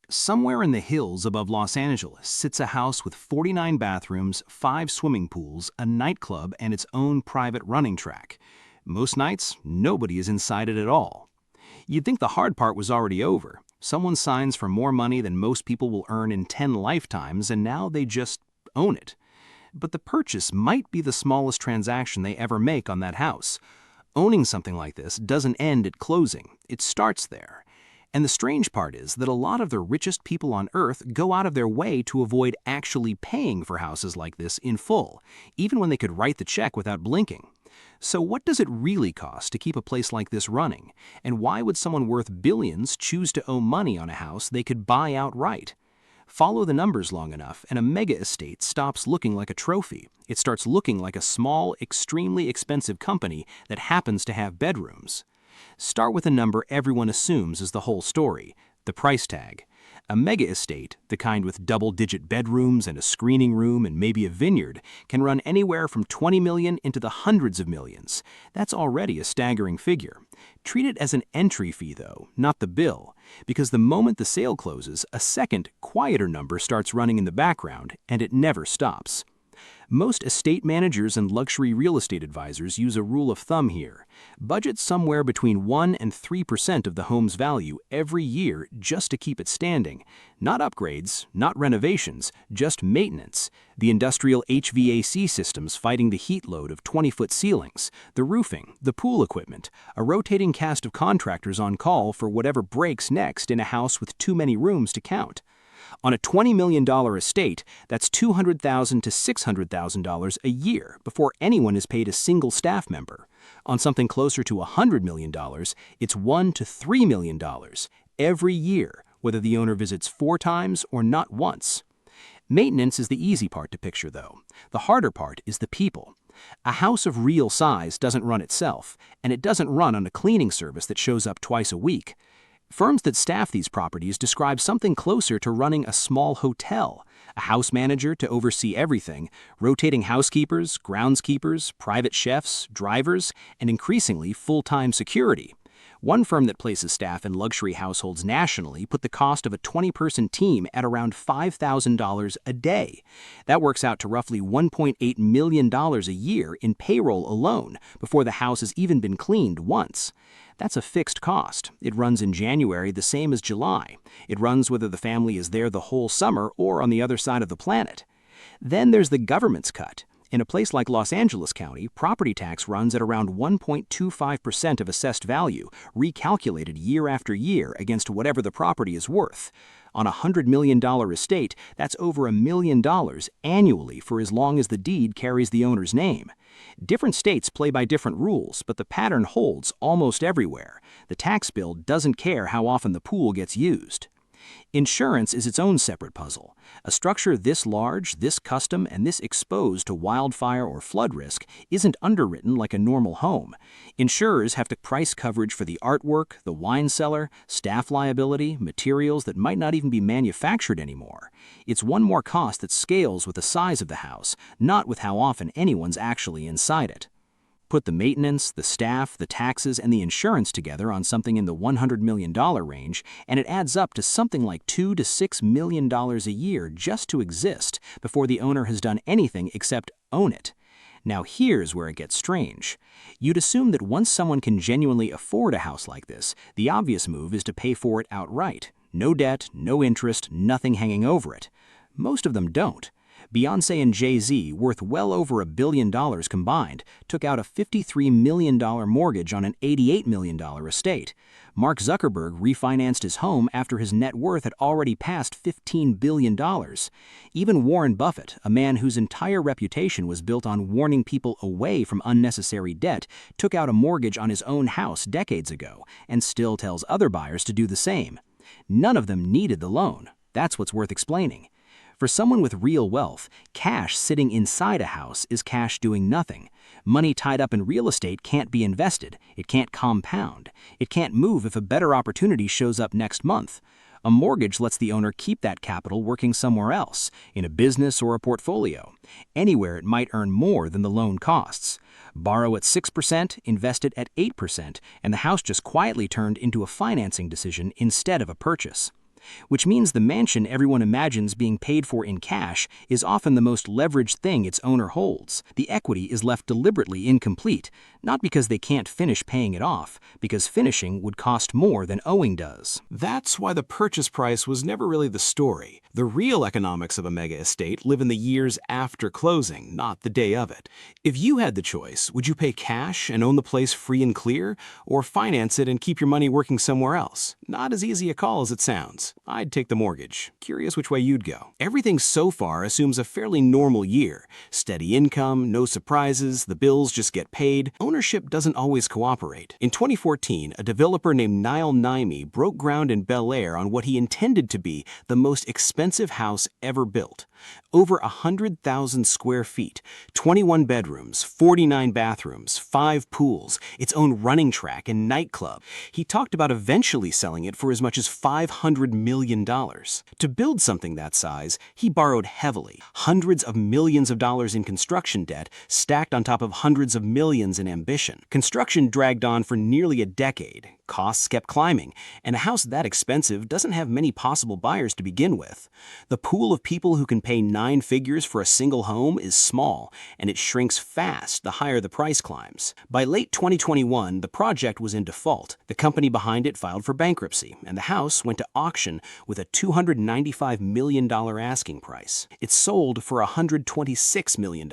Somewhere in the hills above Los Angeles sits a house with 49 bathrooms, 5 swimming pools, a nightclub, and its own private running track. Most nights, nobody is inside it at all. You'd think the hard part was already over. Someone signs for more money than most people will earn in 10 lifetimes, and now they just own it. But the purchase might be the smallest transaction they ever make on that house. Owning something like this doesn't end at closing. It starts there. And the strange part is that a lot of the richest people on Earth go out of their way to avoid actually paying for houses like this in full, even when they could write the check without blinking. So what does it really cost to keep a place like this running? And why would someone worth billions choose to owe money on a house they could buy outright? Follow the numbers long enough, and a mega estate stops looking like a trophy. It starts looking like a small, extremely expensive company that happens to have bedrooms. Start with a number everyone assumes is the whole story: the price tag. A mega estate, the kind with double-digit bedrooms and a screening room and maybe a vineyard, can run anywhere from 20 million into the hundreds of millions. That's already a staggering figure. Treat it as an entry fee, though, not the bill, because the moment the sale closes, a second, quieter number starts running in the background, and it never stops. Most estate managers and luxury real estate advisors use a rule of thumb here. Budget somewhere between 1% and 3% of the home's value every year just to keep it standing. Not upgrades, not renovations, just maintenance. The industrial HVAC systems fighting the heat load of 20-foot ceilings, the roofing, the pool equipment, a rotating cast of contractors on call for whatever breaks next in a house with too many rooms to count. On a $20 million estate, that's $200,000 to $600,000 a year before anyone is paid a single staff member. On something closer to $100 million, it's $1 to $3 million every year, whether the owner visits 4 times or not once. Maintenance is the easy part to picture, though. The harder part is the people. A house of real size doesn't run itself, and it doesn't run on a cleaning service that shows up twice a week. Firms that staff these properties describe something closer to running a small hotel: a house manager to oversee everything, rotating housekeepers, groundskeepers, private chefs, drivers, and increasingly full-time security. One firm that places staff in luxury households nationally put the cost of a 20-person team at around $5,000 a day. That works out to roughly $1.8 million a year in payroll alone before the house has even been cleaned once. That's a fixed cost. It runs in January the same as July. It runs whether the family is there the whole summer or on the other side of the planet. Then there's the government's cut. In a place like Los Angeles County, property tax runs at around 1.25% of assessed value, recalculated year after year against whatever the property is worth. On a $100 million estate, that's over $1 million annually for as long as the deed carries the owner's name. Different states play by different rules, but the pattern holds almost everywhere. The tax bill doesn't care how often the pool gets used. Insurance is its own separate puzzle. A structure this large, this custom, and this exposed to wildfire or flood risk isn't underwritten like a normal home. Insurers have to price coverage for the artwork, the wine cellar, staff liability, materials that might not even be manufactured anymore. It's one more cost that scales with the size of the house, not with how often anyone's actually inside it. Put the maintenance, the staff, the taxes, and the insurance together on something in the $100 million range, and it adds up to something like $2 to $6 million a year just to exist before the owner has done anything except own it. Now here's where it gets strange. You'd assume that once someone can genuinely afford a house like this, the obvious move is to pay for it outright. No debt, no interest, nothing hanging over it. Most of them don't. Beyoncé and Jay-Z, worth well over $1 billion combined, took out a $53 million mortgage on an $88 million estate. Mark Zuckerberg refinanced his home after his net worth had already passed $15 billion. Even Warren Buffett, a man whose entire reputation was built on warning people away from unnecessary debt, took out a mortgage on his own house decades ago and still tells other buyers to do the same. None of them needed the loan. That's what's worth explaining. For someone with real wealth, cash sitting inside a house is cash doing nothing. Money tied up in real estate can't be invested. It can't compound. It can't move if a better opportunity shows up next month. A mortgage lets the owner keep that capital working somewhere else, in a business or a portfolio. Anywhere it might earn more than the loan costs. Borrow at 6%, invest it at 8%, and the house just quietly turned into a financing decision instead of a purchase. which means the mansion everyone imagines being paid for in cash is often the most leveraged thing its owner holds. The equity is left deliberately incomplete, not because they can't finish paying it off, because finishing would cost more than owing does. That's why the purchase price was never really the story. The real economics of a mega estate live in the years after closing, not the day of it. If you had the choice, would you pay cash and own the place free and clear, or finance it and keep your money working somewhere else? Not as easy a call as it sounds. I'd take the mortgage. Curious which way you'd go. Everything so far assumes a fairly normal year. Steady income, no surprises, the bills just get paid. Ownership doesn't always cooperate. In 2014, a developer named Niall Naimi broke ground in Bel Air on what he intended to be the most expensive house ever built. Over 100,000 square feet, 21 bedrooms, 49 bathrooms, 5 pools, its own running track and nightclub. He talked about eventually selling it for as much as $500 million. To build something that size, he borrowed heavily, hundreds of millions of dollars in construction debt stacked on top of hundreds of millions in ambition. Construction dragged on for nearly a decade. Costs kept climbing, and a house that expensive doesn't have many possible buyers to begin with. The pool of people who can pay 9 figures for a single home is small, and it shrinks fast the higher the price climbs. By late 2021, the project was in default. The company behind it filed for bankruptcy, and the house went to auction with a $295 million asking price. It sold for $126 million.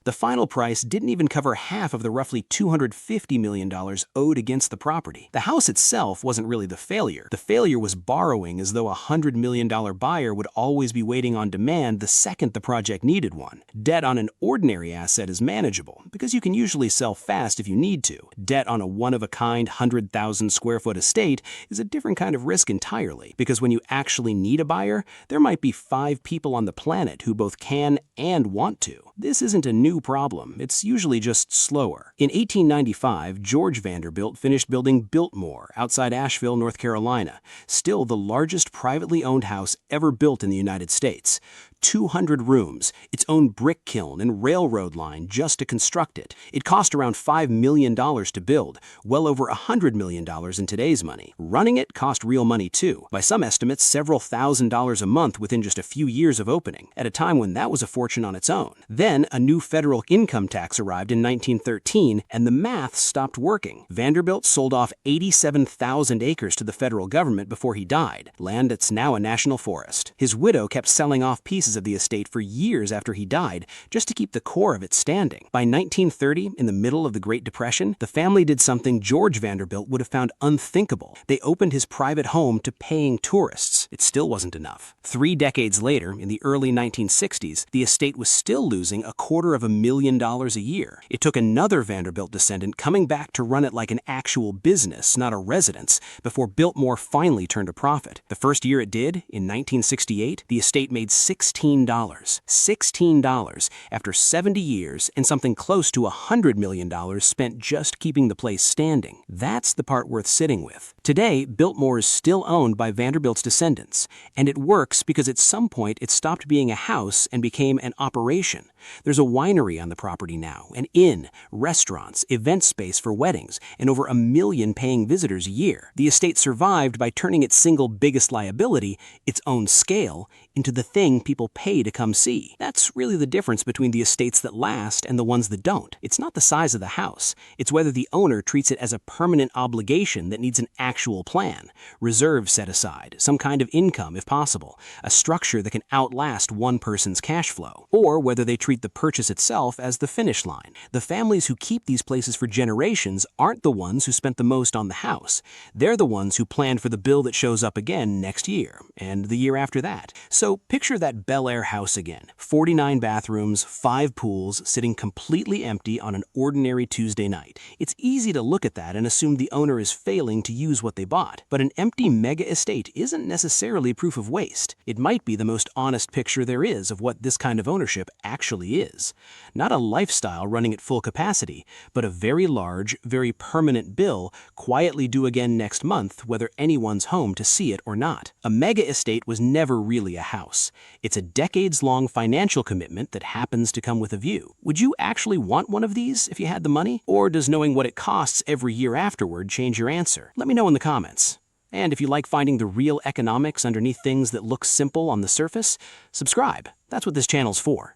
The final price didn't even cover half of the roughly $250 million owed against the property. The house itself wasn't really the failure. The failure was borrowing as though a $100 million buyer would always be waiting on demand the second the project needed one. Debt on an ordinary asset is manageable because you can usually sell fast if you need to. Debt on a one-of-a-kind 100,000 square foot estate is a different kind of risk entirely, because when you actually need a buyer, there might be 5 people on the planet who both can and want to. This isn't a new problem. It's usually just slower. In 1895, George Vanderbilt finished building Biltmore outside Asheville, North Carolina, still the largest privately owned house ever built in the United States. 200 rooms, its own brick kiln and railroad line just to construct it. It cost around $5 million to build, well over $100 million in today's money. Running it cost real money too, by some estimates several $1,000s a month within just a few years of opening, at a time when that was a fortune on its own. Then a new federal income tax arrived in 1913, and the math stopped working. Vanderbilt sold off 87,000 acres to the federal government before he died, land that's now a national forest. His widow kept selling off pieces of the estate for years after he died, just to keep the core of it standing. By 1930, in the middle of the Great Depression, the family did something George Vanderbilt would have found unthinkable. They opened his private home to paying tourists. It still wasn't enough. 3 decades later, in the early 1960s, the estate was still losing $250,000 a year. It took another Vanderbilt descendant coming back to run it like an actual business, not a residence, before Biltmore finally turned a profit. The first year it did, in 1968, the estate made $16. $16 after 70 years and something close to $100 million spent just keeping the place standing. That's the part worth sitting with. Today, Biltmore is still owned by Vanderbilt's descendants, and it works because at some point it stopped being a house and became an operation. There's a winery on the property now, an inn, restaurants, event space for weddings, and over 1 million paying visitors a year. The estate survived by turning its single biggest liability, its own scale, into the thing people pay to come see. That's really the difference between the estates that last and the ones that don't. It's not the size of the house. It's whether the owner treats it as a permanent obligation that needs an actual plan, reserves set aside, some kind of income if possible, a structure that can outlast one person's cash flow, or whether they treat the purchase itself as the finish line. The families who keep these places for generations aren't the ones who spent the most on the house. They're the ones who planned for the bill that shows up again next year, and the year after that. So picture that Bel Air house again. 49 bathrooms, 5 pools, sitting completely empty on an ordinary Tuesday night. It's easy to look at that and assume the owner is failing to use what they bought. But an empty mega estate isn't necessarily proof of waste. It might be the most honest picture there is of what this kind of ownership actually is. Not a lifestyle running at full capacity, but a very large, very permanent bill quietly due again next month whether anyone's home to see it or not. A mega estate was never really a house. It's a decades-long financial commitment that happens to come with a view. Would you actually want one of these if you had the money? Or does knowing what it costs every year afterward change your answer? Let me know in the comments. And if you like finding the real economics underneath things that look simple on the surface, subscribe. That's what this channel's for.